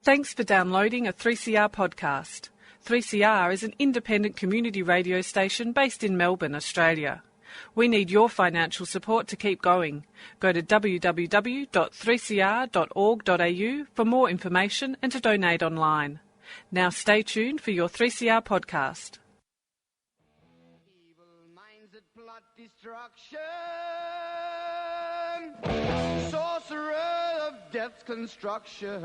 Thanks for downloading a 3CR podcast. 3CR is an independent community radio station based in Melbourne, Australia. We need your financial support to keep going. Go to www.3cr.org.au for more information and to donate online. Now stay tuned for your 3CR podcast. Evil minds that plot destruction, sorcerer of death's construction.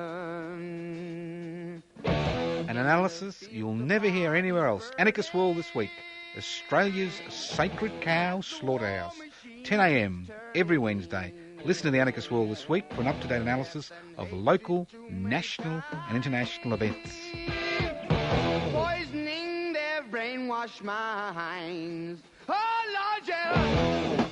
An analysis you'll never hear anywhere else. Anarchist World this week. Australia's sacred cow slaughterhouse. 10 a.m. every Wednesday. Listen to the Anarchist World this week for an up-to-date analysis of local, national and international events. Poisoning their brainwashed minds. Oh, Lord, yeah.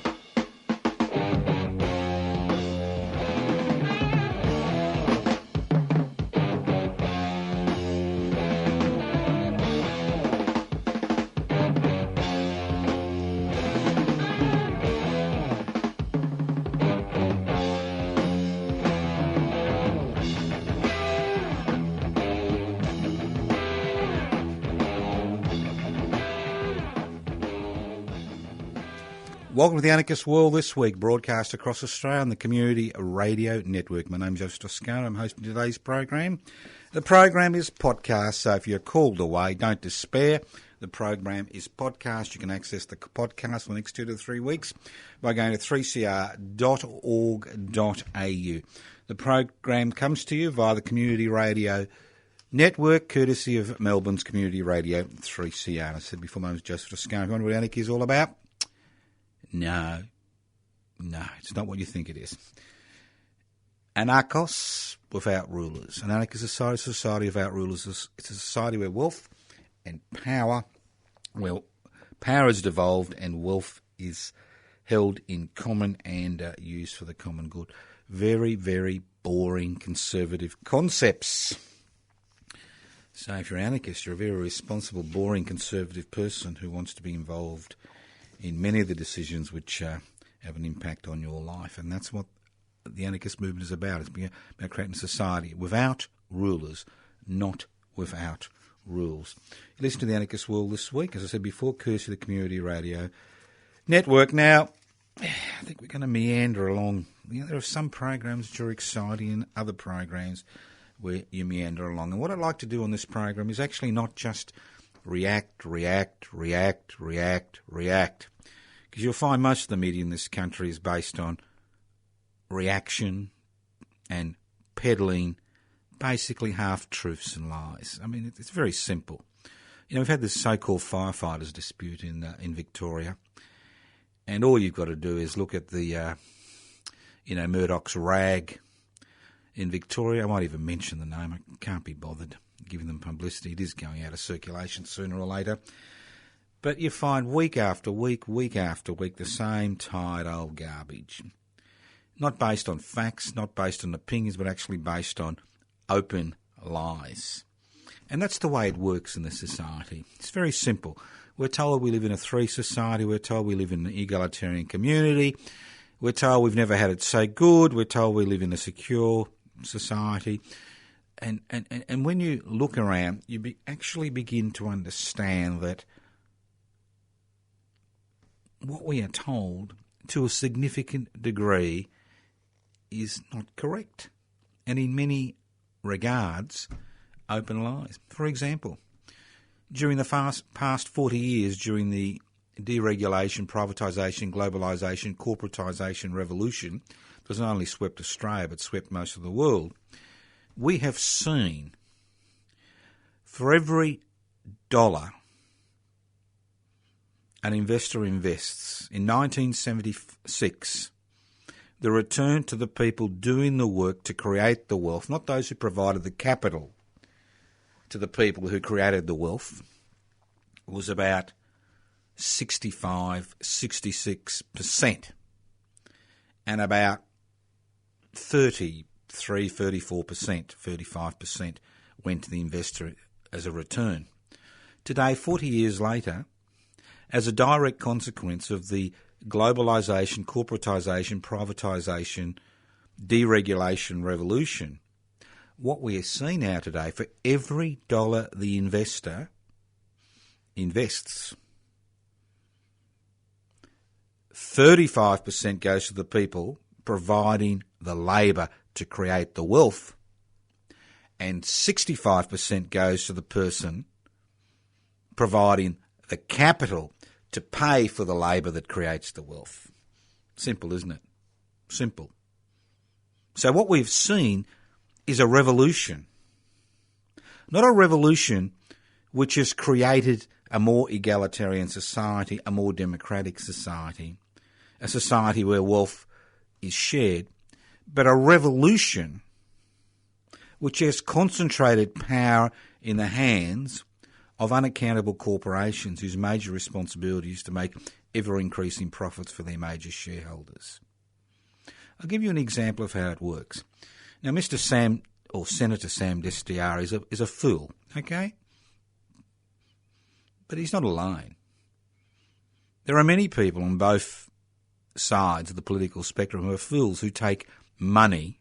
Welcome to the Anarchist World this week, broadcast across Australia on the Community Radio Network. My name's Joseph Toscano. I'm hosting today's program. The program is podcast, so if you're called away, don't despair. The program is podcast. You can access the podcast for the next 2 to 3 weeks by going to 3cr.org.au. The program comes to you via the Community Radio Network, courtesy of Melbourne's Community Radio 3CR. I said before, my name's Joseph Toscano. You wonder what anarchy is all about? No, it's not what you think it is. Anarchos without rulers. An anarchist society is a society without rulers. It's a society where wealth and power, power is devolved and wealth is held in common and used for the common good. Very, very boring conservative concepts. So if you're an anarchist, you're a very responsible, boring conservative person who wants to be involved in many of the decisions which have an impact on your life. And that's what the anarchist movement is about. It's about creating a society without rulers, not without rules. You listen to the Anarchist World this week, as I said before, courtesy of the Community Radio Network. Now, I think we're going to meander along. You know, there are some programs which are exciting and other programs where you meander along. And what I'd like to do on this program is actually not just react. Because you'll find most of the media in this country is based on reaction and peddling basically half-truths and lies. I mean, it's very simple. You know, we've had this so-called firefighters dispute in Victoria, and all you've got to do is look at the, Murdoch's rag in Victoria. I won't even mention the name. I can't be bothered giving them publicity. It is going out of circulation sooner or later. But you find week after week, the same tired old garbage. Not based on facts, not based on opinions, but actually based on open lies. And that's the way it works in this society. It's very simple. We're told we live in a free society. We're told we live in an egalitarian community. We're told we've never had it so good. We're told we live in a secure society. And when you look around, you actually begin to understand that what we are told, to a significant degree, is not correct. And in many regards, open lies. For example, during the past 40 years, during the deregulation, privatisation, globalisation, corporatisation revolution, it was not only swept Australia but swept most of the world, we have seen for every dollar an investor invests, in 1976, the return to the people doing the work to create the wealth, not those who provided the capital to the people who created the wealth, was about 66%, and about 35% went to the investor as a return. Today, 40 years later, as a direct consequence of the globalisation, corporatisation, privatisation, deregulation revolution, what we are seeing now today, for every dollar the investor invests, 35% goes to the people providing the labour to create the wealth, and 65% goes to the person providing the capital to pay for the labour that creates the wealth. Simple, isn't it? Simple. So what we've seen is a revolution. Not a revolution which has created a more egalitarian society, a more democratic society, a society where wealth is shared, but a revolution which has concentrated power in the hands of unaccountable corporations whose major responsibility is to make ever-increasing profits for their major shareholders. I'll give you an example of how it works. Now, Mr. Sam, or Senator Sam Destiar, is a fool, okay? But he's not alone. There are many people on both sides of the political spectrum who are fools, who take money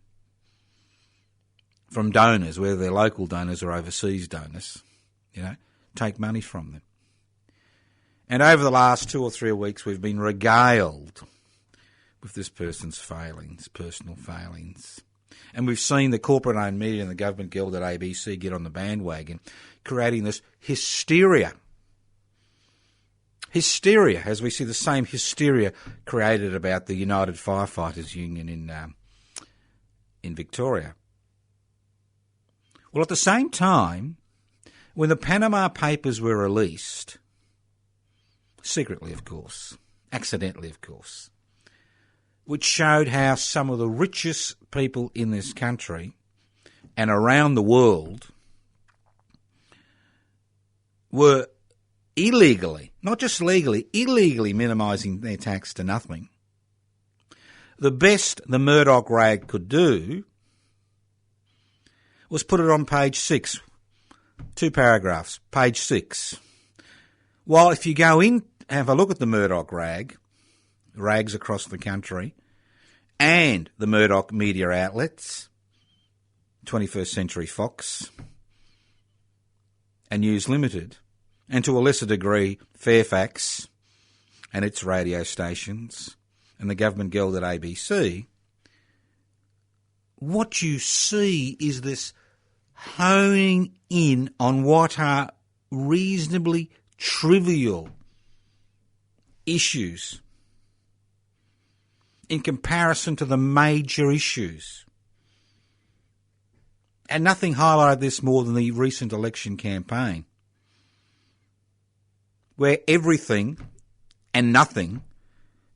from donors, whether they're local donors or overseas donors, take money from them. And over the last 2 or 3 weeks, we've been regaled with this person's failings, personal failings. And we've seen the corporate-owned media and the government guild at ABC get on the bandwagon, creating this hysteria. Hysteria, as we see the same hysteria created about the United Firefighters Union in Victoria. Well, at the same time, when the Panama Papers were released, secretly of course, accidentally of course, which showed how some of the richest people in this country and around the world were illegally, not just legally, illegally minimising their tax to nothing. The best the Murdoch rag could do was put it on page 6, 2 paragraphs, page 6. While if you go in, have a look at the Murdoch rags across the country, and the Murdoch media outlets, 21st Century Fox and News Limited, and to a lesser degree Fairfax and its radio stations, and the government guild at ABC, what you see is this honing in on what are reasonably trivial issues in comparison to the major issues. And nothing highlighted this more than the recent election campaign, where everything and nothing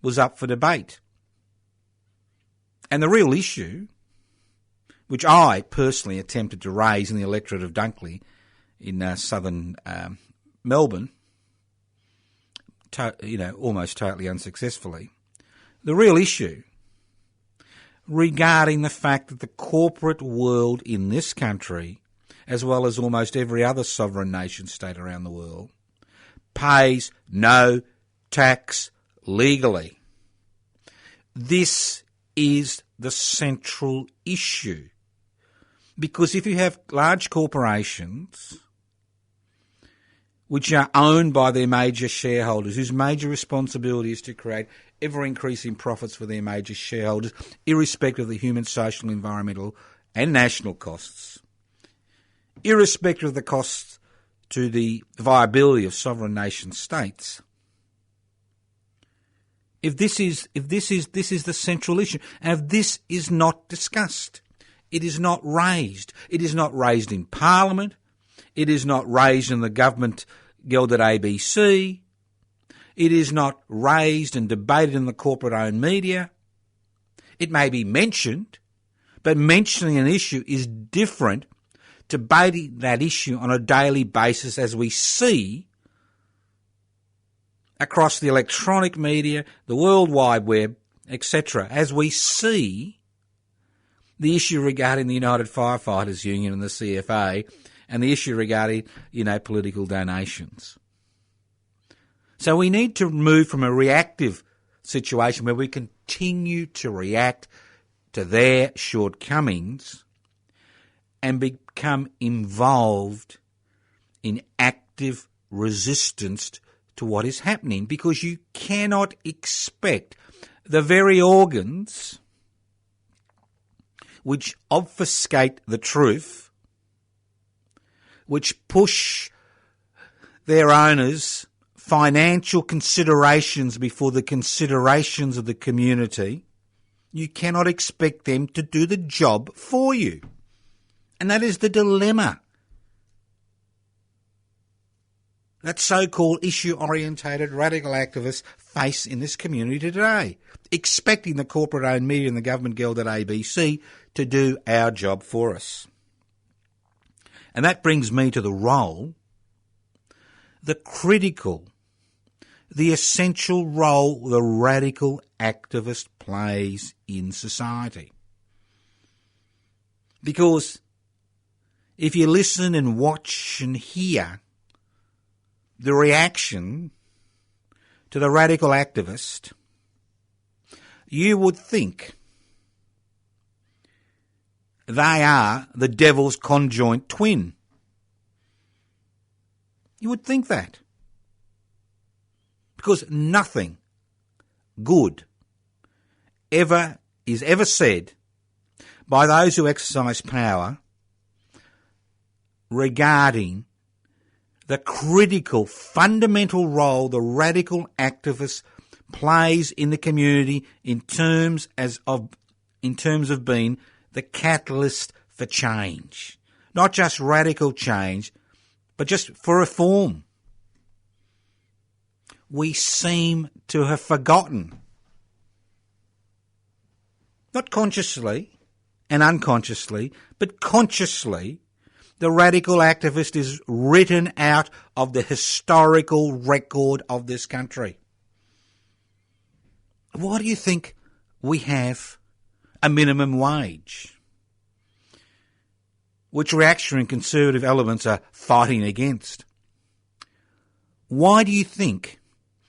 was up for debate. And the real issue, which I personally attempted to raise in the electorate of Dunkley in southern Melbourne, almost totally unsuccessfully, the real issue regarding the fact that the corporate world in this country, as well as almost every other sovereign nation state around the world, pays no tax legally. This is the central issue. Because if you have large corporations which are owned by their major shareholders, whose major responsibility is to create ever-increasing profits for their major shareholders, irrespective of the human, social, environmental and national costs, irrespective of the costs to the viability of sovereign nation states. If this is the central issue, and if this is not discussed, it is not raised. It is not raised in Parliament. It is not raised in the government guild at ABC. It is not raised and debated in the corporate-owned media. It may be mentioned, but mentioning an issue is different to debating that issue on a daily basis, as we see across the electronic media, the World Wide Web, etc., as we see the issue regarding the United Firefighters Union and the CFA, and the issue regarding, political donations. So we need to move from a reactive situation where we continue to react to their shortcomings and become involved in active resistance to what is happening, because you cannot expect the very organs which obfuscate the truth, which push their owners financial considerations before the considerations of the community, you cannot expect them to do the job for you. And that is the dilemma that so-called issue-orientated radical activists face in this community today, expecting the corporate-owned media and the government-gelded ABC to do our job for us. And that brings me to the role, the critical, the essential role the radical activist plays in society. Because if you listen and watch and hear the reaction to the radical activist, you would think they are the devil's conjoint twin. You would think that. Because nothing good is ever said by those who exercise power regarding the critical, fundamental role the radical activist plays in the community in terms of being the catalyst for change. Not just radical change, but just for reform. We seem to have forgotten, not consciously and unconsciously, but consciously, the radical activist is written out of the historical record of this country. Why do you think we have a minimum wage, which reactionary and conservative elements are fighting against? Why do you think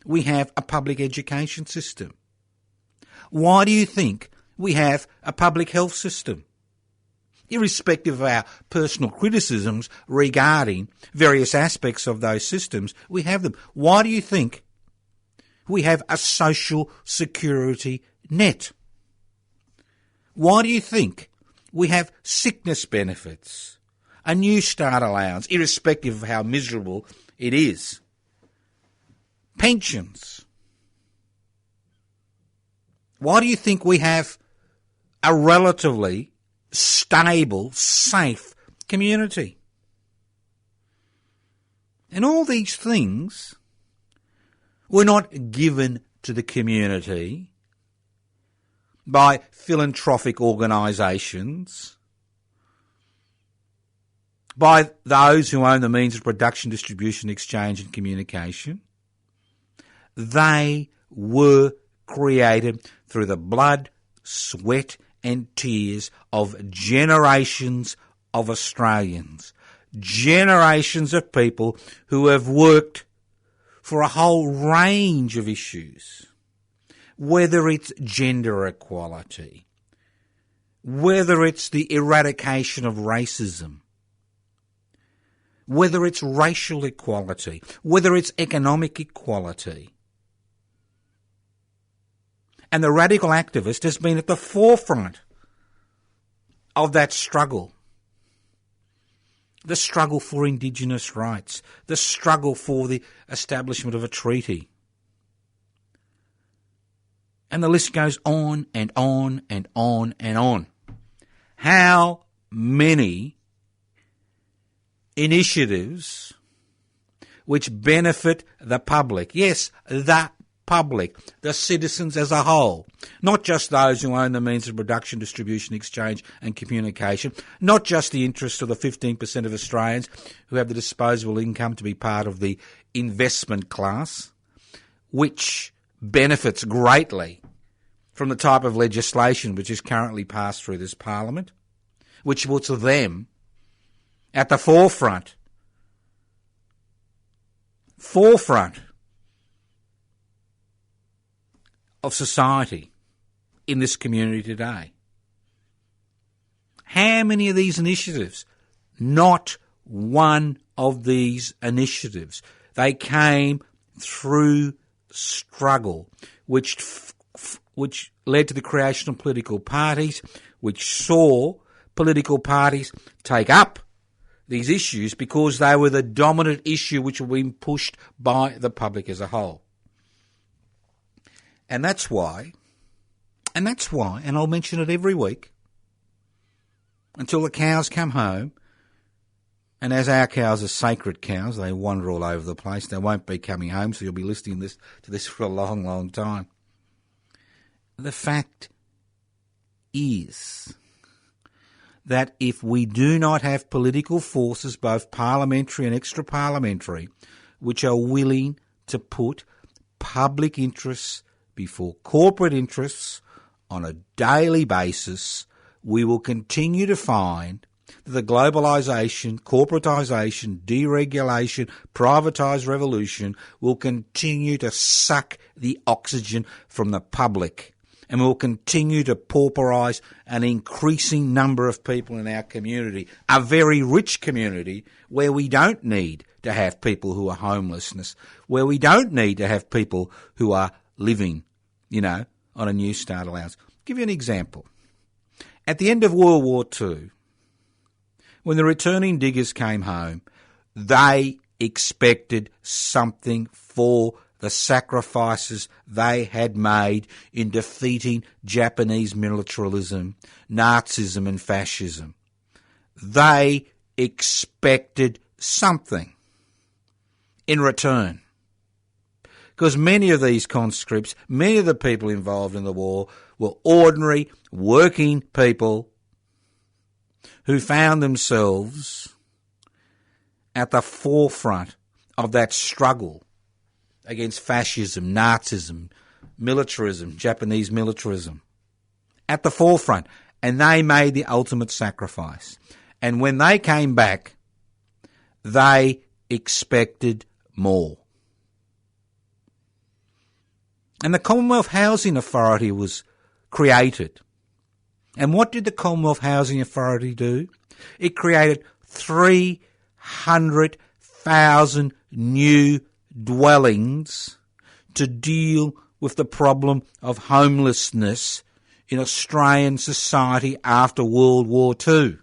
we have a public education system? Why do you think we have a public health system? Irrespective of our personal criticisms regarding various aspects of those systems, we have them. Why do you think we have a social security net? Why do you think we have sickness benefits, a New Start allowance, irrespective of how miserable it is, pensions? Why do you think we have a relatively stable, safe community? And all these things were not given to the community by philanthropic organisations, by those who own the means of production, distribution, exchange and communication. They were created through the blood, sweat and tears of generations of Australians, generations of people who have worked for a whole range of issues, whether it's gender equality, whether it's the eradication of racism, whether it's racial equality, whether it's economic equality. And the radical activist has been at the forefront of that struggle. The struggle for Indigenous rights, the struggle for the establishment of a treaty. And the list goes on and on and on and on. How many initiatives which benefit the public, yes, the public, the citizens as a whole, not just those who own the means of production, distribution, exchange and communication, not just the interests of the 15% of Australians who have the disposable income to be part of the investment class, which benefits greatly from the type of legislation which is currently passed through this Parliament, which puts them at the forefront of society in this community today. How many of these initiatives? Not one of these initiatives. They came through struggle, which led to the creation of political parties, which saw political parties take up these issues because they were the dominant issue which were being pushed by the public as a whole. And that's why, and I'll mention it every week, until the cows come home, and as our cows are sacred cows, they wander all over the place. They won't be coming home, so you'll be listening to this for a long, long time. The fact is that if we do not have political forces, both parliamentary and extra-parliamentary, which are willing to put public interests before corporate interests on a daily basis, we will continue to find that the globalisation, corporatisation, deregulation, privatised revolution will continue to suck the oxygen from the public, and will continue to pauperise an increasing number of people in our community, a very rich community where we don't need to have people who are homelessness, where we don't need to have people who are living, on a New Start allowance. I'll give you an example. At the end of World War II, when the returning diggers came home, they expected something for the sacrifices they had made in defeating Japanese militarism, Nazism and fascism. They expected something in return. Because many of these conscripts, many of the people involved in the war were ordinary, working people who found themselves at the forefront of that struggle against fascism, Nazism, militarism, Japanese militarism, at the forefront. And they made the ultimate sacrifice. And when they came back, they expected more. And the Commonwealth Housing Authority was created. And what did the Commonwealth Housing Authority do? It created 300,000 new dwellings to deal with the problem of homelessness in Australian society after World War II.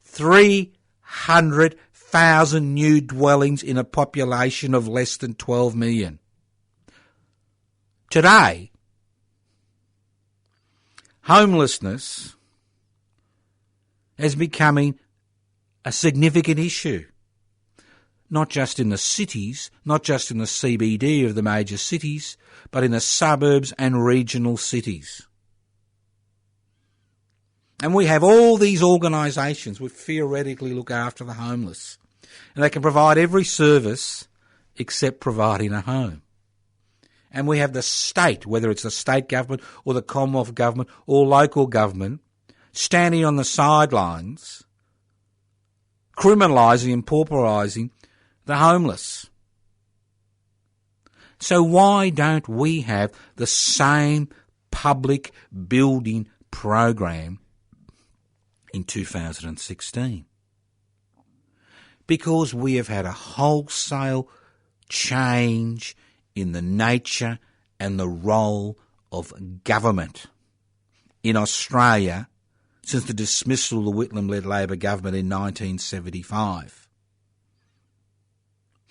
300,000 new dwellings in a population of less than 12 million. Today, homelessness is becoming a significant issue, not just in the cities, not just in the CBD of the major cities, but in the suburbs and regional cities. And we have all these organisations which theoretically look after the homeless, and they can provide every service except providing a home. And we have the state, whether it's the state government or the Commonwealth government or local government, standing on the sidelines, criminalising and pauperising the homeless. So why don't we have the same public building program in 2016? Because we have had a wholesale change in the nature and the role of government in Australia since the dismissal of the Whitlam-led Labor government in 1975.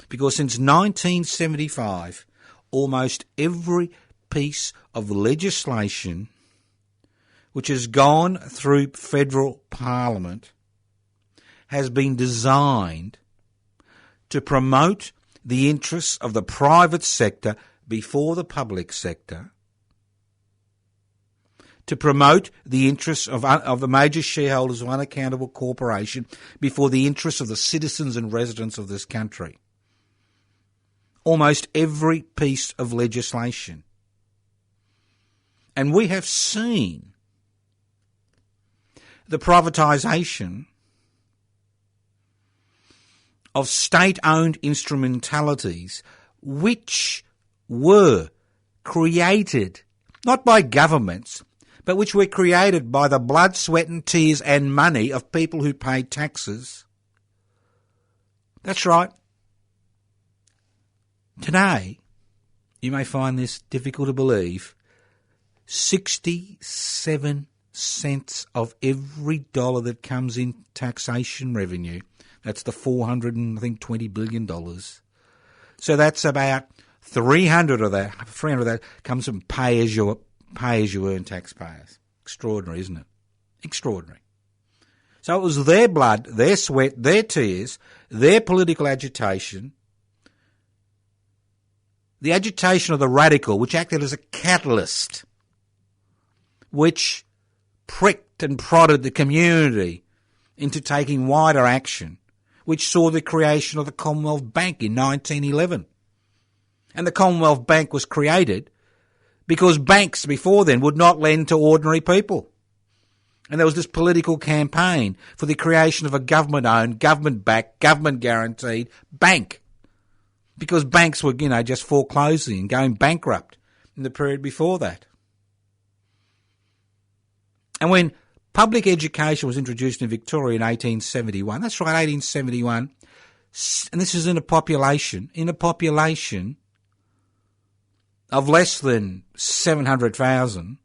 Because since 1975, almost every piece of legislation which has gone through federal parliament has been designed to promote the interests of the private sector before the public sector, to promote the interests of the major shareholders of unaccountable corporation before the interests of the citizens and residents of this country. Almost every piece of legislation. And we have seen the privatisation of state-owned instrumentalities which were created not by governments but which were created by the blood, sweat and tears and money of people who paid taxes. That's right. Today, you may find this difficult to believe, 67 cents of every dollar that comes in taxation revenue, that's the $420 billion. So that's about 300 of that comes from pay-as-you-earn taxpayers. Extraordinary, isn't it? Extraordinary. So it was their blood, their sweat, their tears, their political agitation, the agitation of the radical, which acted as a catalyst, which pricked and prodded the community into taking wider action, which saw the creation of the Commonwealth Bank in 1911. And the Commonwealth Bank was created because banks before then would not lend to ordinary people. And there was this political campaign for the creation of a government-owned, government-backed, government-guaranteed bank. Because banks were, just foreclosing and going bankrupt in the period before that. And when public education was introduced in Victoria in 1871, that's right, 1871, and this is in a population of less than 700,000,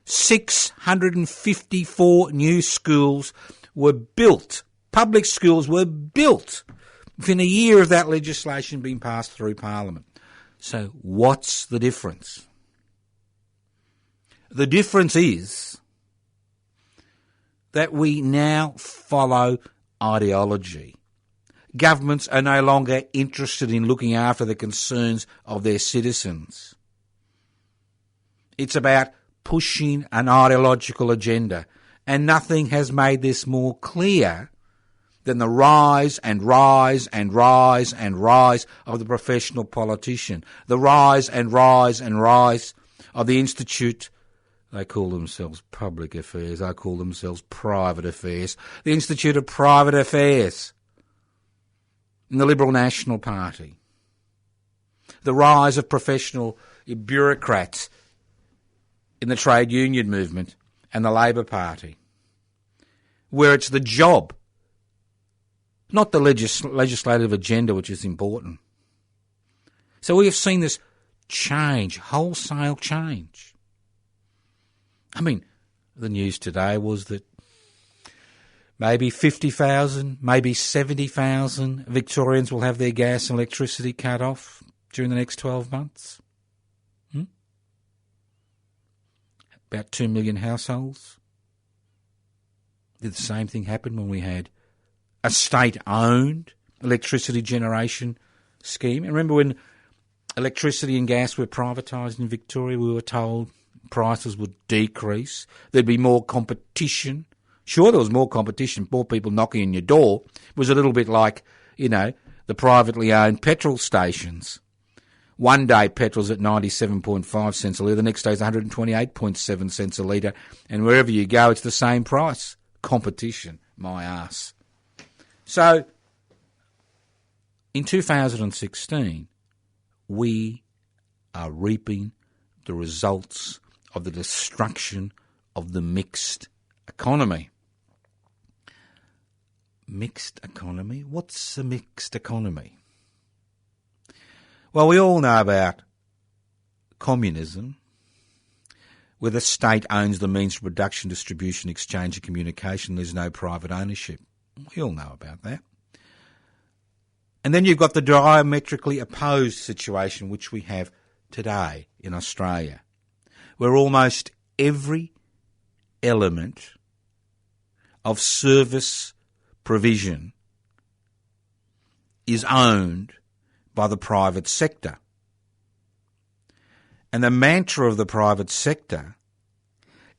654 new schools were built. Public schools were built within a year of that legislation being passed through Parliament. So what's the difference? The difference is that we now follow ideology. Governments are no longer interested in looking after the concerns of their citizens. It's about pushing an ideological agenda, and nothing has made this more clear than the rise and rise and rise and rise of the professional politician, the rise and rise and rise of the institute. They call themselves public affairs. I call themselves private affairs. The Institute of Private Affairs in the Liberal National Party. The rise of professional bureaucrats in the trade union movement and the Labor Party, where it's the job, not the legislative agenda, which is important. So we have seen this change, wholesale change. I mean, the news today was that maybe 50,000, maybe 70,000 Victorians will have their gas and electricity cut off during the next 12 months. About 2 million households. Did the same thing happen when we had a state-owned electricity generation scheme? And remember when electricity and gas were privatised in Victoria, we were told prices would decrease, there'd be more competition. Sure, there was more competition, more people knocking on your door. It was a little bit like, the privately owned petrol stations. One day petrol's at 97.5 cents a litre, the next day's 128.7 cents a litre, and wherever you go it's the same price. Competition, my ass. So, in 2016, we are reaping the results of the destruction of the mixed economy. Mixed economy? What's a mixed economy? Well, we all know about communism, where the state owns the means of production, distribution, exchange and communication. There's no private ownership. We all know about that. And then you've got the diametrically opposed situation which we have today in Australia, where almost every element of service provision is owned by the private sector. And the mantra of the private sector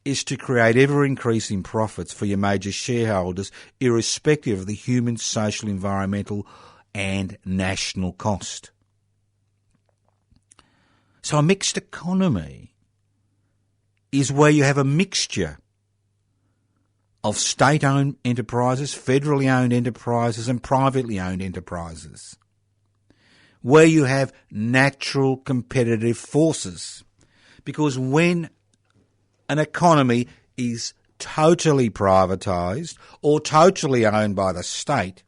is to create ever-increasing profits for your major shareholders, irrespective of the human, social, environmental and national cost. So a mixed economy is where you have a mixture of state-owned enterprises, federally owned enterprises and privately owned enterprises, where you have natural competitive forces, Because when an economy is totally privatised or totally owned by the state,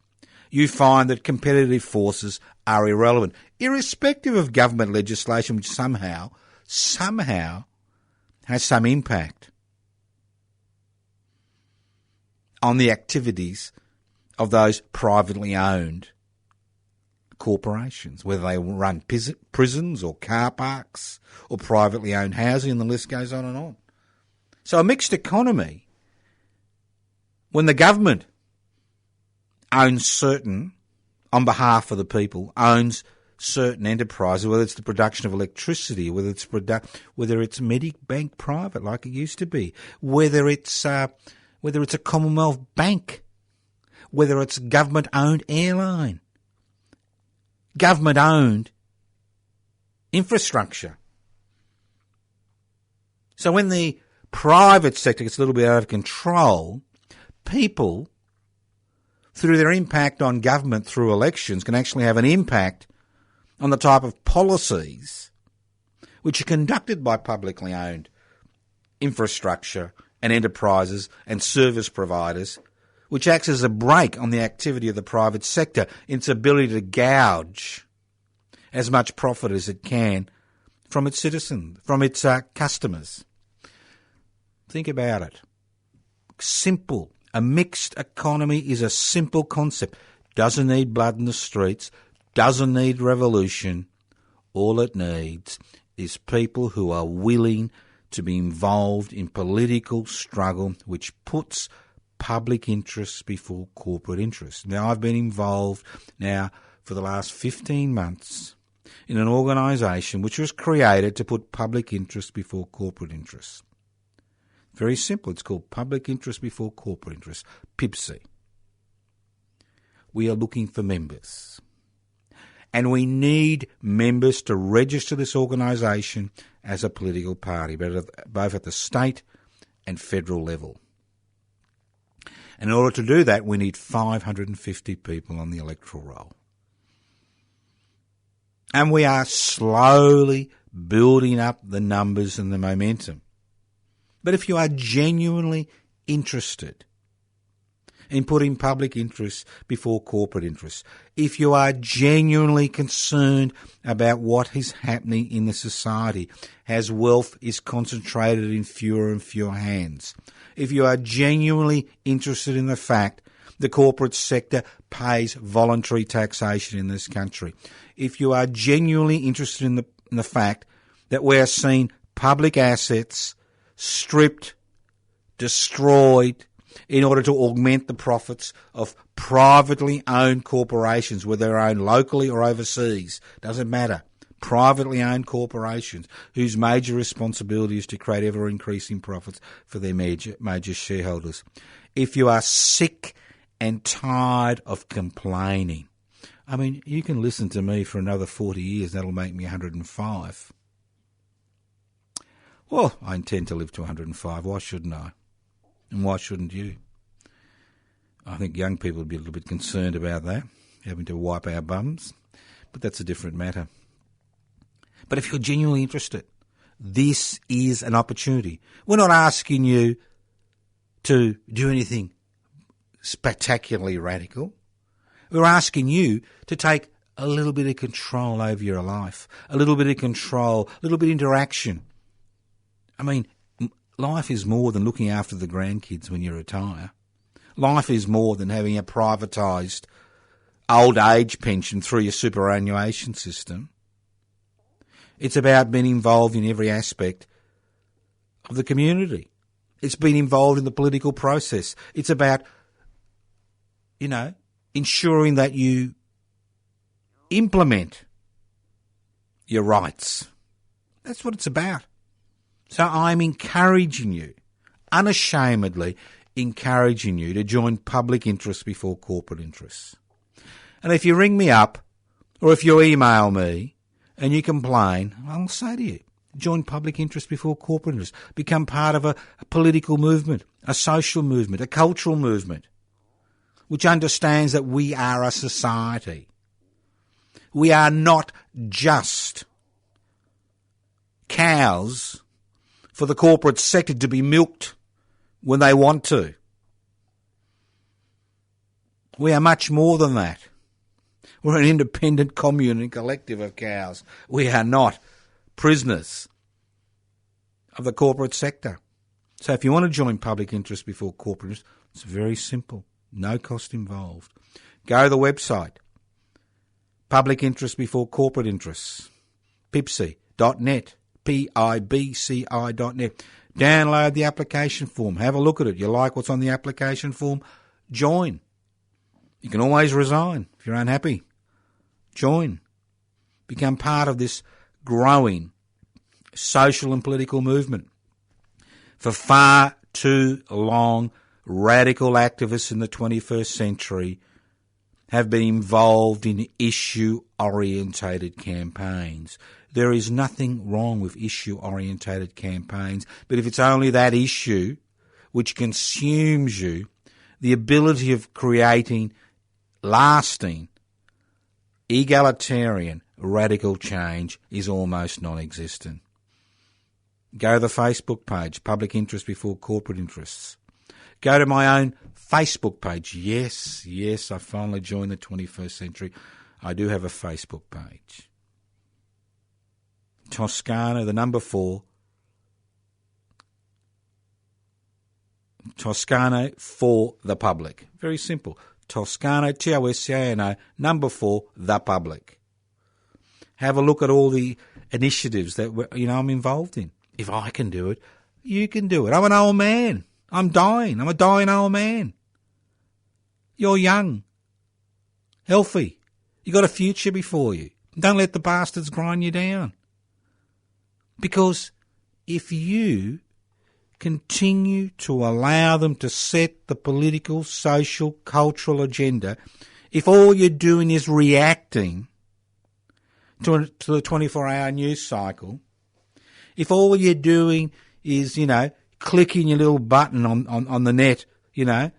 you find that competitive forces are irrelevant, irrespective of government legislation which somehow has some impact on the activities of those privately owned corporations, whether they run prisons or car parks or privately owned housing, and the list goes on and on. So a mixed economy, when the government owns certain, on behalf of the people, owns certain enterprises, whether it's the production of electricity, whether it's Medibank private like it used to be, whether it's a Commonwealth bank, whether it's government-owned airline, government-owned infrastructure. So when the private sector gets a little bit out of control, people, through their impact on government through elections, can actually have an impact on the type of policies which are conducted by publicly owned infrastructure and enterprises and service providers, which acts as a brake on the activity of the private sector in its ability to gouge as much profit as it can from its citizens, from its customers. Think about it. Simple. A mixed economy is a simple concept. Doesn't need blood in the streets, doesn't need revolution. All it needs is people who are willing to be involved in political struggle which puts public interests before corporate interests. Now, I've been involved now for the last 15 months in an organisation which was created to put public interests before corporate interests. Very simple. It's called Public Interest Before Corporate Interest, PIBC. We are looking for members. And we need members to register this organisation as a political party, both at the state and federal level. And in order to do that, we need 550 people on the electoral roll. And we are slowly building up the numbers and the momentum. But if you are genuinely interested in putting public interests before corporate interests, if you are genuinely concerned about what is happening in the society as wealth is concentrated in fewer and fewer hands, if you are genuinely interested in the fact the corporate sector pays voluntary taxation in this country, if you are genuinely interested in the fact that we are seeing public assets stripped, destroyed, in order to augment the profits of privately owned corporations, whether they're owned locally or overseas, doesn't matter. Privately owned corporations whose major responsibility is to create ever-increasing profits for their major shareholders. If you are sick and tired of complaining, I mean, you can listen to me for another 40 years, that'll make me 105. Well, I intend to live to 105. Why shouldn't I? And why shouldn't you? I think young people would be a little bit concerned about that, having to wipe our bums, but that's a different matter. But if you're genuinely interested, this is an opportunity. We're not asking you to do anything spectacularly radical. We're asking you to take a little bit of control over your life, a little bit of control, a little bit of interaction. I mean, life is more than looking after the grandkids when you retire. Life is more than having a privatised old age pension through your superannuation system. It's about being involved in every aspect of the community. It's being involved in the political process. It's about, ensuring that you implement your rights. That's what it's about. So I'm encouraging you, unashamedly encouraging you to join public interest before corporate interests. And if you ring me up or if you email me and you complain, I'll say to you, join public interest before corporate interest. Become part of a political movement, a social movement, a cultural movement, which understands that we are a society. We are not just cows for the corporate sector to be milked when they want to. We are much more than that. We're an independent commune and collective of cows. We are not prisoners of the corporate sector. So if you want to join public interest before corporate interest, it's very simple. No cost involved. Go to the website, public interest before corporate interests, pibci.net, pibci.net. Download the application form. Have a look at it. You like what's on the application form? Join. You can always resign if you're unhappy. Join. Become part of this growing social and political movement. For far too long, radical activists in the 21st century have been involved in issue-orientated campaigns. There is nothing wrong with issue-orientated campaigns, but if it's only that issue which consumes you, the ability of creating lasting, egalitarian, radical change is almost non-existent. Go to the Facebook page, Public Interest Before Corporate Interests. Go to my own Facebook page. Yes, I finally joined the 21st century. I do have a Facebook page. Toscano, the number 4. Toscano for the public. Very simple. Toscano, Toscano, number 4, the public. Have a look at all the initiatives that I'm involved in. If I can do it, you can do it. I'm an old man. I'm dying. I'm a dying old man. You're young, healthy. You got a future before you. Don't let the bastards grind you down. Because if you continue to allow them to set the political, social, cultural agenda, if all you're doing is reacting to the 24-hour news cycle, if all you're doing is, clicking your little button on the net, you're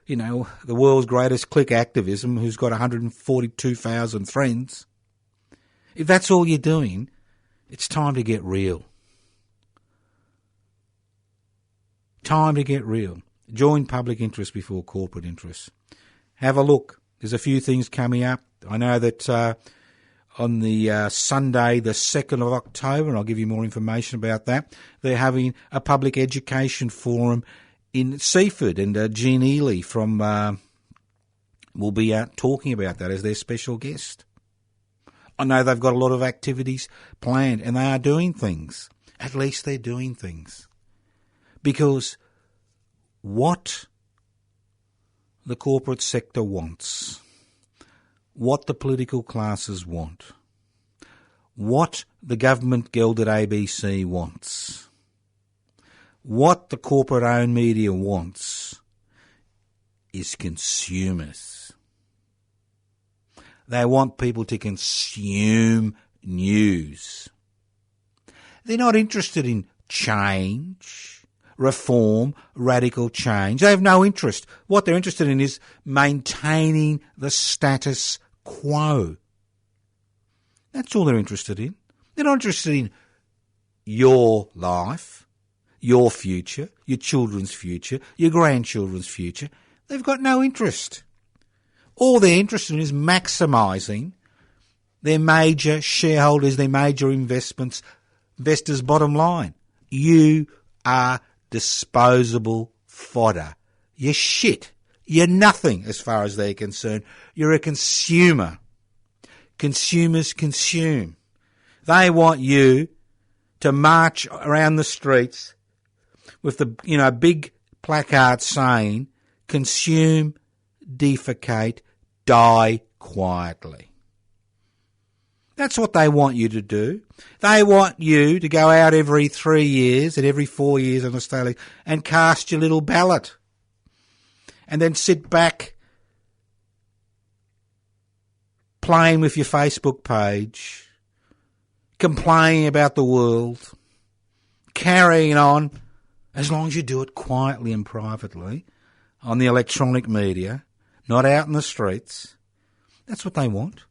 the world's greatest click activism who's got 142,000 friends. If that's all you're doing, it's time to get real. Time to get real. Join public interest before corporate interests. Have a look. There's a few things coming up. I know that on the Sunday, the 2nd of October, and I'll give you more information about that, they're having a public education forum in Seaford, and Jean Ely from will be out talking about that as their special guest. I know they've got a lot of activities planned, and they are doing things. At least they're doing things. Because what the corporate sector wants, what the political classes want, what the government gilded ABC wants, what the corporate-owned media wants is consumers. They want people to consume news. They're not interested in change, reform, radical change. They have no interest. What they're interested in is maintaining the status quo. That's all they're interested in. They're not interested in your life, your future, your children's future, your grandchildren's future. They've got no interest. All they're interested in is maximising their major shareholders, their major investors' bottom line. You are disposable fodder. You're shit. You're nothing as far as they're concerned. You're a consumer. Consumers consume. They want you to march around the streets with the big placard saying, consume, defecate, die quietly. That's what they want you to do. They want you to go out every 3 years and every 4 years in Australia and cast your little ballot. And then sit back playing with your Facebook page, complaining about the world, carrying on, as long as you do it quietly and privately on the electronic media, not out in the streets. That's what they want.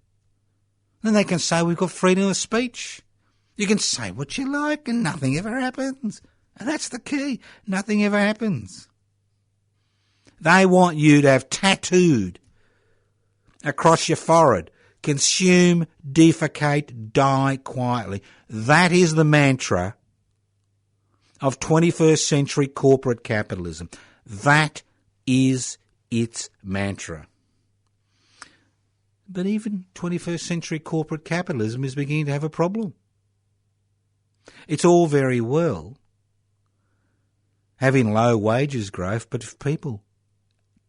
Then they can say we've got freedom of speech. You can say what you like and nothing ever happens. And that's the key. Nothing ever happens. They want you to have tattooed across your forehead, consume, defecate, die quietly. That is the mantra of 21st century corporate capitalism. That is its mantra. But even 21st century corporate capitalism is beginning to have a problem. It's all very well having low wages growth, but if people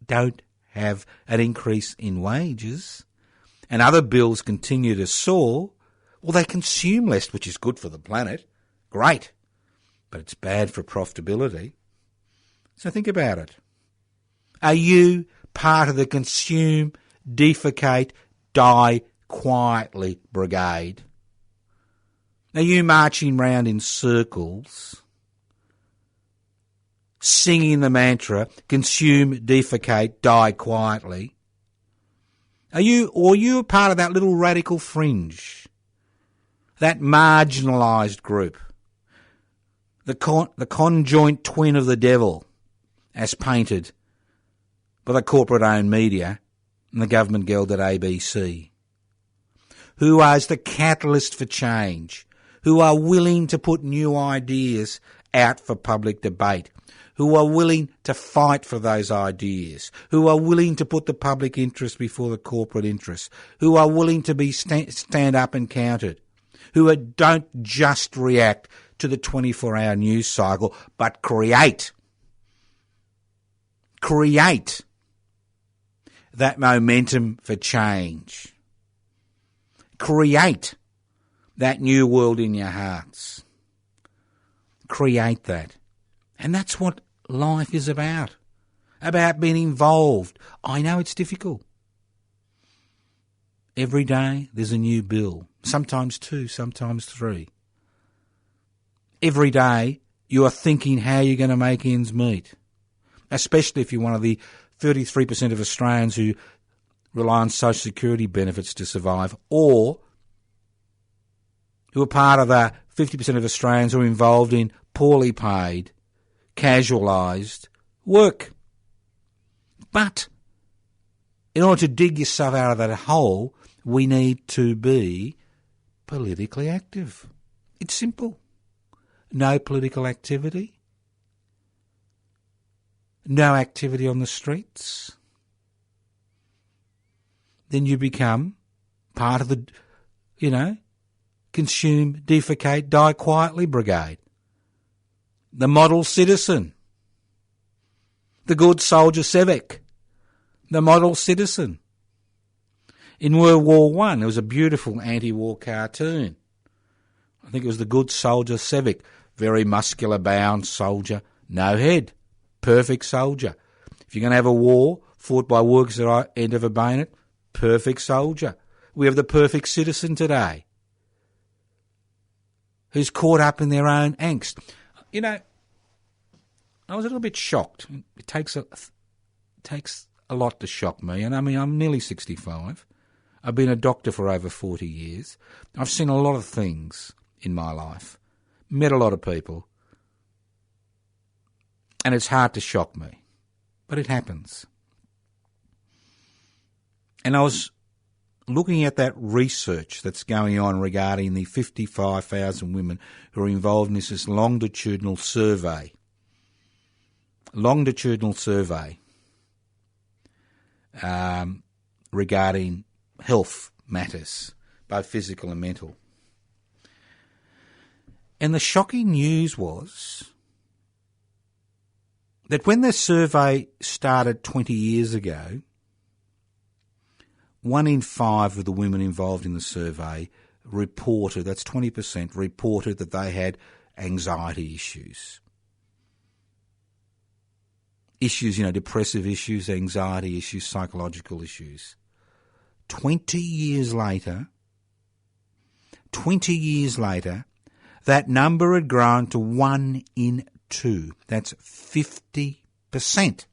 don't have an increase in wages and other bills continue to soar, well, they consume less, which is good for the planet. Great. But it's bad for profitability. So think about it. Are you part of the consume, defecate, die quietly brigade? Are you marching round in circles, singing the mantra, consume, defecate, die quietly? Are you a part of that little radical fringe, that marginalised group, the conjoint twin of the devil, as painted by the corporate-owned media and the government-gelded ABC, who are the catalyst for change, who are willing to put new ideas out for public debate, who are willing to fight for those ideas, who are willing to put the public interest before the corporate interest, who are willing to be stand up and counted, who don't just react to the 24-hour news cycle, but create that momentum for change. Create that new world in your hearts. Create that. And that's what life is about being involved. I know it's difficult. Every day there's a new bill, sometimes 2, sometimes 3. Every day you are thinking how you're going to make ends meet, especially if you're one of the 33% of Australians who rely on social security benefits to survive, or who are part of the 50% of Australians who are involved in poorly paid, casualised work. But in order to dig yourself out of that hole, we need to be politically active. It's simple. No political activity. No activity on the streets. Then you become part of the, consume, defecate, die quietly brigade. The model citizen. The good soldier civic. The model citizen. In World War I, there was a beautiful anti-war cartoon. I think it was the good soldier civic. Very muscular bound soldier, no head. Perfect soldier. If you're going to have a war fought by workers at the end of a bayonet, perfect soldier. We have the perfect citizen today who's caught up in their own angst. I was a little bit shocked. It takes a lot to shock me. And I mean, I'm nearly 65. I've been a doctor for over 40 years. I've seen a lot of things in my life, met a lot of people, and it's hard to shock me. But it happens. And I was looking at that research that's going on regarding the 55,000 women who are involved in this longitudinal survey. Regarding health matters, both physical and mental. And the shocking news was that when the survey started 20 years ago, 1 in 5 of the women involved in the survey reported, that's 20%, reported that they had anxiety issues. Issues, depressive issues, anxiety issues, psychological issues. 20 years later, that number had grown to 1 in 2. That's 50%.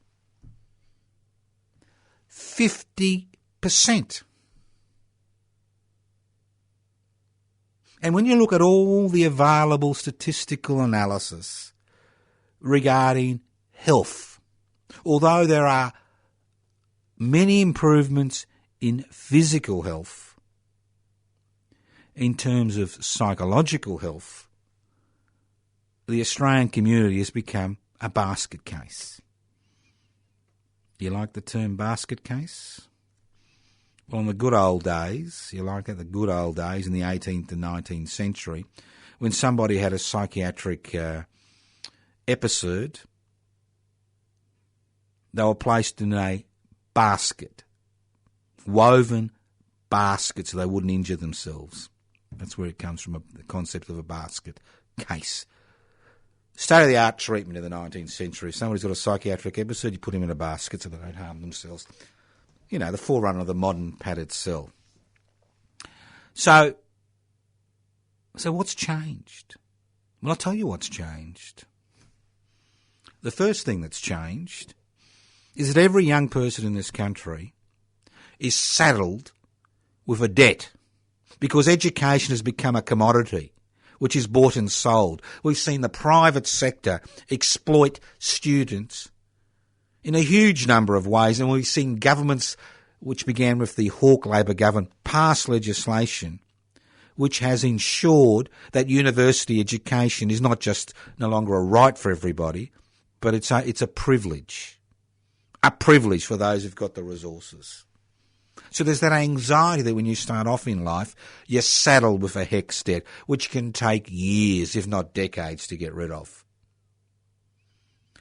50%. And when you look at all the available statistical analysis regarding health. Although there are many improvements in physical health, in terms of psychological health, the Australian community has become a basket case. You like the term basket case? Well, in the good old days, you like it, the good old days in the 18th and 19th century, when somebody had a psychiatric episode, they were placed in a basket, woven basket so they wouldn't injure themselves. That's where it comes from, the concept of a basket case. State-of-the-art treatment in the 19th century. If somebody's got a psychiatric episode, you put him in a basket so they don't harm themselves. You know, the forerunner of the modern padded cell. So what's changed? Well, I'll tell you what's changed. The first thing that's changed is that every young person in this country is saddled with a debt because education has become a commodity which is bought and sold. We've seen the private sector exploit students in a huge number of ways, and we've seen governments, which began with the Hawke Labor government, pass legislation which has ensured that university education is not just no longer a right for everybody, but it's a privilege. A privilege for those who've got the resources. So there's that anxiety that when you start off in life, you're saddled with a HECS debt, which can take years, if not decades, to get rid of.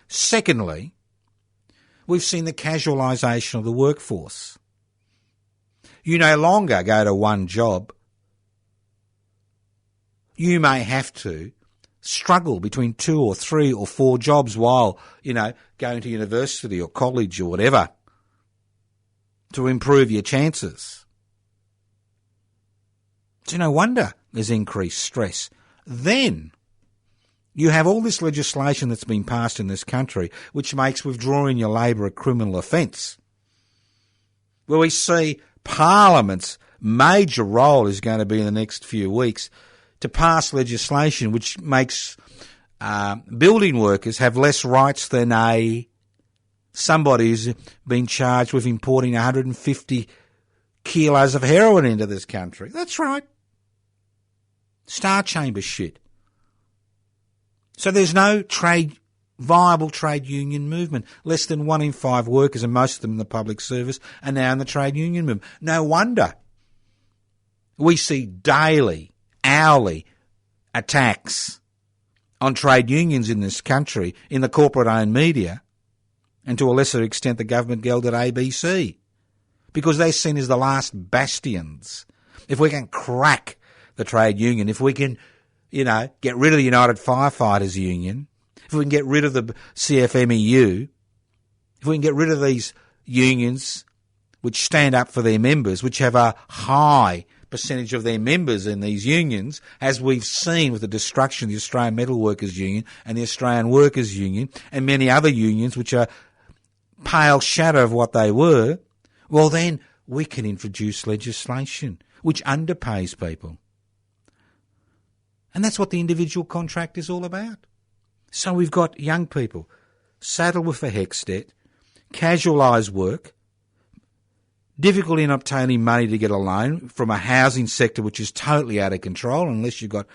Secondly, we've seen the casualisation of the workforce. You no longer go to one job. You may have to struggle between 2 or 3 or 4 jobs while, going to university or college or whatever to improve your chances. So no wonder there's increased stress. Then you have all this legislation that's been passed in this country which makes withdrawing your labour a criminal offence, where we see Parliament's major role is going to be in the next few weeks to pass legislation which makes building workers have less rights than somebody who's been charged with importing 150 kilos of heroin into this country. That's right. Star Chamber shit. So there's no viable trade union movement. Less than 1 in 5 workers, and most of them in the public service, are now in the trade union movement. No wonder we see daily, hourly attacks on trade unions in this country, in the corporate-owned media, and to a lesser extent the government-gelded ABC, because they're seen as the last bastions. If we can crack the trade union, if we can, get rid of the United Firefighters Union, if we can get rid of the CFMEU, if we can get rid of these unions which stand up for their members, which have a high percentage of their members in these unions, as we've seen with the destruction of the Australian Metal Workers Union and the Australian Workers Union and many other unions which are pale shadow of what they were, well then we can introduce legislation which underpays people. And that's what the individual contract is all about. So we've got young people saddled with a HECS debt, casualised work, difficulty in obtaining money to get a loan from a housing sector which is totally out of control, unless you've got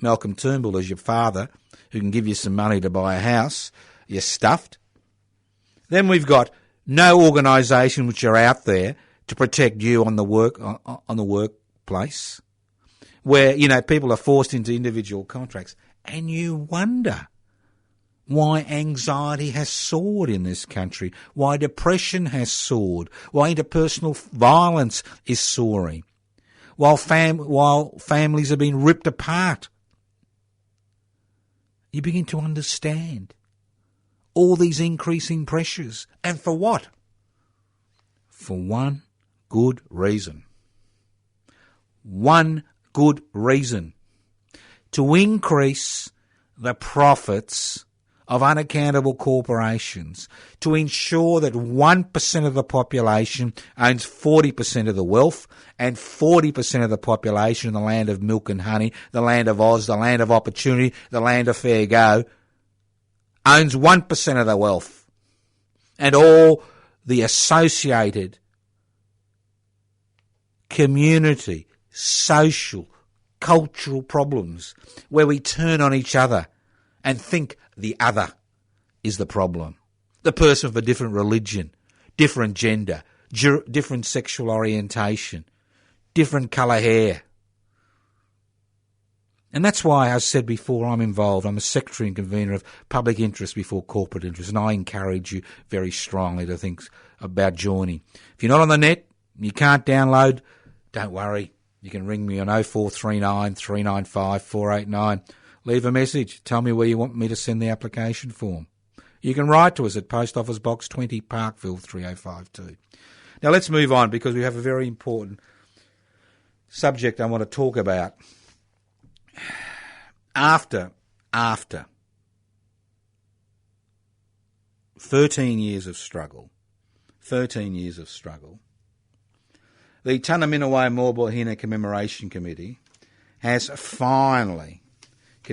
Malcolm Turnbull as your father who can give you some money to buy a house. You're stuffed. Then we've got no organisation which are out there to protect you on the workplace, where people are forced into individual contracts, and you wonder why anxiety has soared in this country, why depression has soared, why interpersonal violence is soaring, while families are being ripped apart. You begin to understand all these increasing pressures. And for what? For one good reason. One good reason. To increase the profits of unaccountable corporations, to ensure that 1% of the population owns 40% of the wealth and 40% of the population in the land of milk and honey, the land of Oz, the land of opportunity, the land of fair go, owns 1% of the wealth and all the associated community, social, cultural problems where we turn on each other and think the other is the problem. The person of a different religion, different gender, different sexual orientation, different colour hair. And that's why, as I said before, I'm involved. I'm a secretary and convener of public interest before corporate interest, and I encourage you very strongly to think about joining. If you're not on the net, you can't download, don't worry. You can ring me on 0439 395 489. Leave a message. Tell me where you want me to send the application form. You can write to us at Post Office Box 20, Parkville 3052. Now let's move on, because we have a very important subject I want to talk about. After 13 years of struggle, the Tunnerminnerwait Maulboyheenner Commemoration Committee can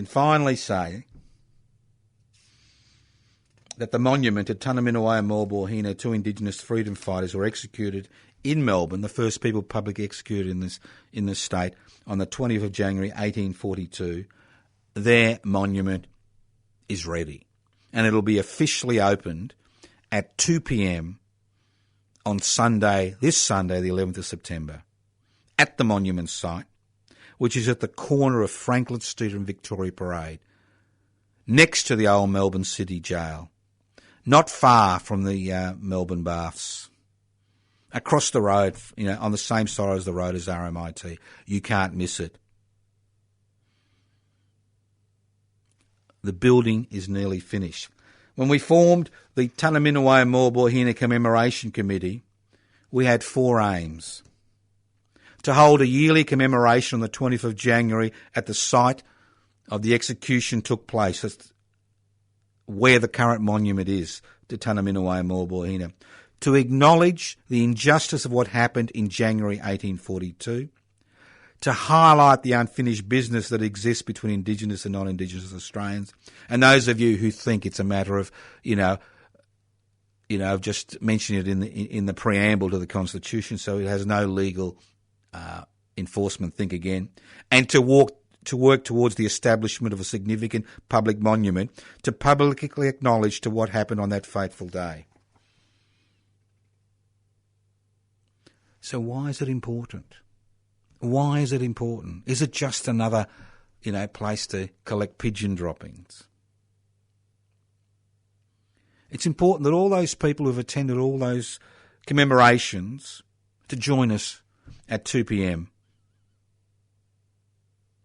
finally say that the monument to Tunnerminnerwait and Maulboyheenner, two Indigenous freedom fighters, were executed in Melbourne, the first people publicly executed in this state, on the 20th of January 1842. Their monument is ready, and it'll be officially opened at 2 p.m. on this Sunday, the 11th of September, at the monument site, which is at the corner of Franklin Street and Victoria Parade, next to the old Melbourne City Jail, not far from the Melbourne Baths, across the road, on the same side as the road as RMIT. You can't miss it. The building is nearly finished. When we formed the Tunnerminnerwait and Maulboyheenner Commemoration Committee, we had 4 aims. To hold a yearly commemoration on the 20th of January at the site of the execution took place. That's where the current monument is, to Tunnerminnerwait and Maulboyheenner. To acknowledge the injustice of what happened in January 1842. To highlight the unfinished business that exists between Indigenous and non-Indigenous Australians. And those of you who think it's a matter of, I've just mentioned it in the preamble to the Constitution, so it has no legal enforcement, think again. And to work towards the establishment of a significant public monument to publicly acknowledge to what happened on that fateful day. So why is it important? Why is it important? Is it just another, place to collect pigeon droppings? It's important that all those people who have attended all those commemorations to join us at 2 p.m.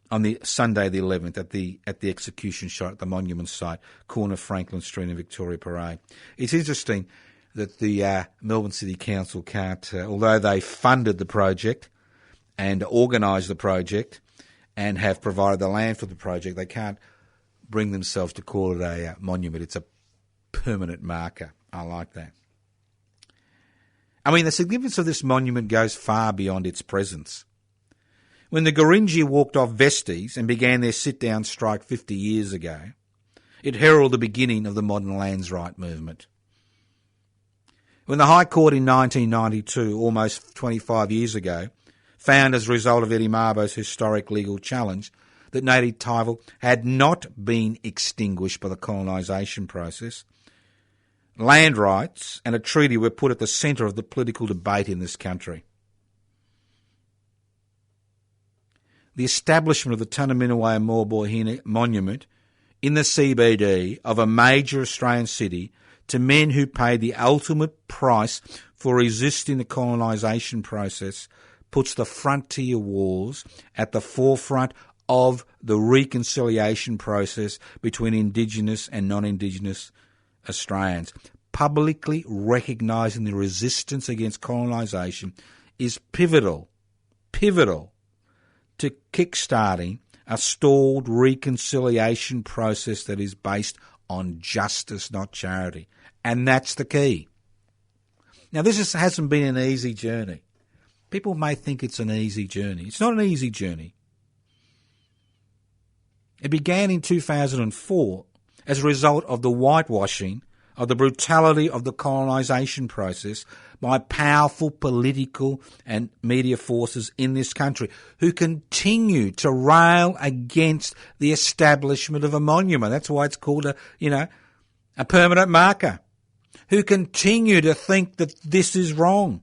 on the Sunday the 11th at the execution site at the monument site, corner Franklin Street and Victoria Parade. It's interesting that the Melbourne City Council can't, although they funded the project and organised the project and have provided the land for the project, they can't bring themselves to call it a monument. It's a permanent marker. I like that. I mean, the significance of this monument goes far beyond its presence. When the Gurindji walked off Vesties and began their sit-down strike 50 years ago, it heralded the beginning of the modern lands right movement. When the High Court in 1992, almost 25 years ago, found as a result of Eddie Mabo's historic legal challenge that native title had not been extinguished by the colonisation process, land rights and a treaty were put at the centre of the political debate in this country. The establishment of the Tunnerminnerwait and Maulboyheenner monument in the CBD of a major Australian city to men who paid the ultimate price for resisting the colonisation process puts the frontier wars at the forefront of the reconciliation process between Indigenous and non-Indigenous Australians. Publicly recognising the resistance against colonisation is pivotal to kickstarting a stalled reconciliation process that is based on justice, not charity. And that's the key. Now, this hasn't been an easy journey. People may think it's an easy journey. It's not an easy journey. It began in 2004 as a result of the whitewashing of the brutality of the colonisation process by powerful political and media forces in this country who continue to rail against the establishment of a monument. That's why it's called a permanent marker. Who continue to think that this is wrong.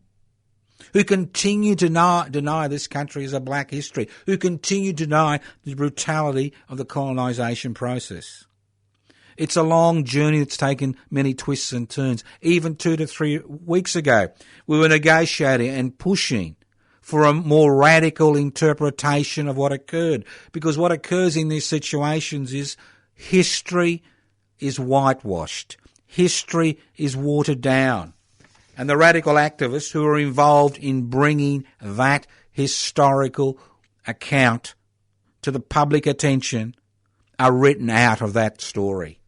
Who continue to deny this country is a black history. Who continue to deny the brutality of the colonisation process. It's a long journey that's taken many twists and turns. Even 2 to 3 weeks ago, we were negotiating and pushing for a more radical interpretation of what occurred. Because what occurs in these situations is history is whitewashed. History is watered down. And the radical activists who are involved in bringing that historical account to the public attention are written out of that story.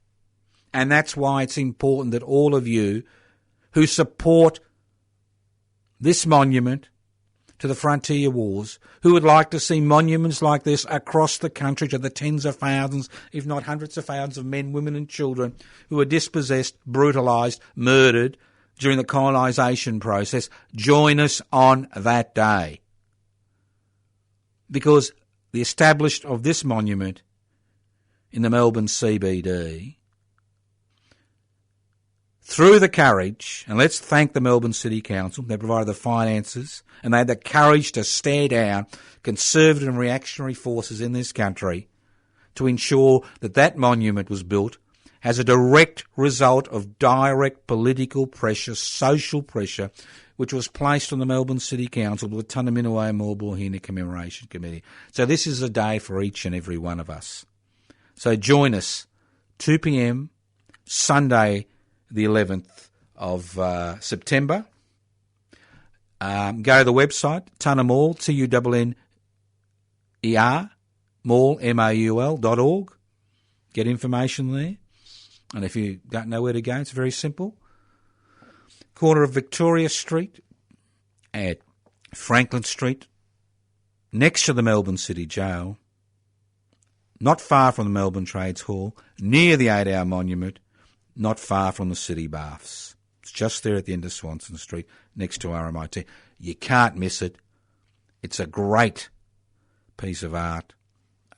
And that's why it's important that all of you who support this monument to the frontier wars, who would like to see monuments like this across the country to the tens of thousands, if not hundreds of thousands of men, women and children who were dispossessed, brutalised, murdered during the colonisation process, join us on that day. Because the establishment of this monument in the Melbourne CBD, through the courage, and let's thank the Melbourne City Council, they provided the finances and they had the courage to stare down conservative and reactionary forces in this country to ensure that that monument was built as a direct result of direct political pressure, social pressure, which was placed on the Melbourne City Council with the Tunaminaway Morbohina Commemoration Committee. So this is a day for each and every one of us. So join us, 2 p.m, Sunday, the 11th of September. Go to the website, Tunnermall, Tunner, Mall, MAUL.org. Get information there. And if you don't know where to go, it's very simple. Corner of Victoria Street at Franklin Street, next to the Melbourne City Jail, not far from the Melbourne Trades Hall, near the 8-Hour Monument, not far from the City Baths. It's just there at the end of Swanston Street, next to RMIT. You can't miss it. It's a great piece of art,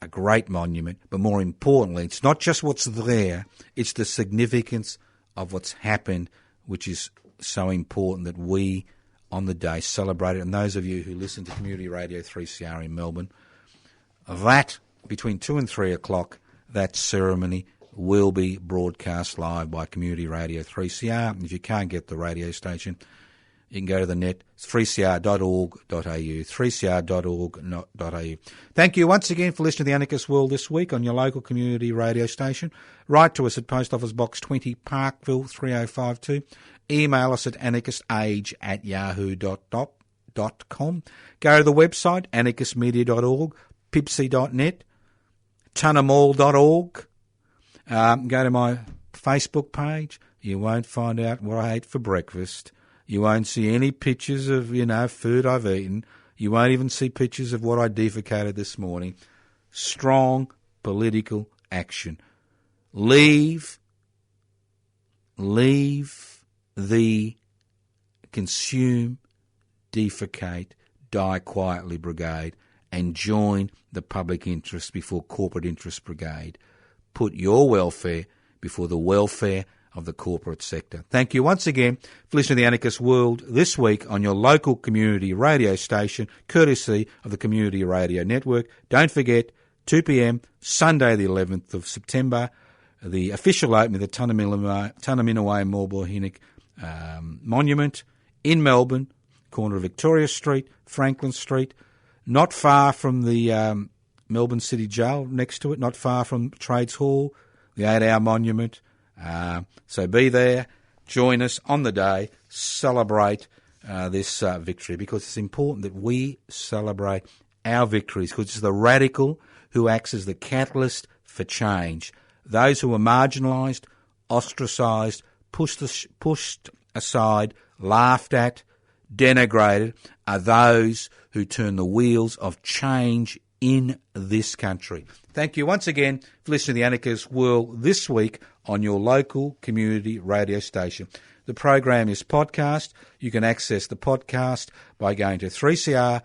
a great monument, but more importantly, it's not just what's there, it's the significance of what's happened, which is so important that we, on the day, celebrate it. And those of you who listen to Community Radio 3CR in Melbourne, that, between 2 and 3 o'clock, that ceremony will be broadcast live by Community Radio 3CR. And if you can't get the radio station, you can go to the net. It's 3cr.org.au, 3cr.org.au. Thank you once again for listening to The Anarchist World this week on your local community radio station. Write to us at Post Office Box 20, Parkville 3052. Email us at anarchistage@yahoo.com. Go to the website, anarchistmedia.org, pipsy.net, tunnermall.org. Go to my Facebook page. You won't find out what I ate for breakfast. You won't see any pictures of, food I've eaten. You won't even see pictures of what I defecated this morning. Strong political action. Leave the consume, defecate, die quietly brigade and join the public interest before corporate interest brigade. Put your welfare before the welfare of the corporate sector. Thank you once again for listening to The Anarchist World this week on your local community radio station, courtesy of the Community Radio Network. Don't forget, 2 p.m, Sunday the 11th of September, the official opening of the Tunaminaway Morbohina Monument in Melbourne, corner of Victoria Street, Franklin Street, not far from the Melbourne City Jail, next to it, not far from Trades Hall, the 8-Hour Monument. So be there, join us on the day, celebrate this victory, because it's important that we celebrate our victories, because it's the radical who acts as the catalyst for change. Those who are marginalised, ostracised, pushed aside, laughed at, denigrated, are those who turn the wheels of change in this country. Thank you once again for listening to the Anarchist World this week on your local community radio station. The program is podcast. You can access the podcast by going to 3cr.org.au.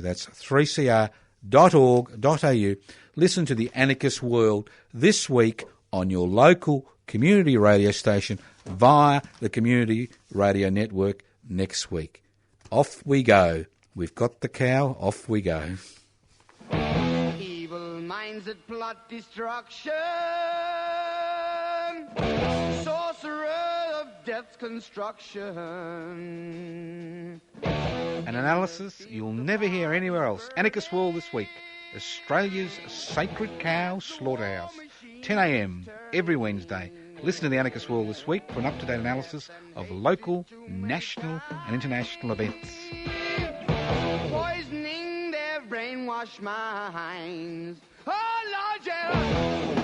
That's 3cr.org.au. Listen to the Anarchist World this week on your local community radio station via the Community Radio Network next week. Off we go. We've got the cow. Off we go. Evil minds that plot destruction, sorcerer of death's construction. An analysis you'll never hear anywhere else. Anarchist World this week. Australia's sacred cow slaughterhouse. 10 a.m. every Wednesday. Listen to the Anarchist World this week for an up-to-date analysis of local, national and international events. Poisoning their brainwashed minds. Oh, Lord, yeah.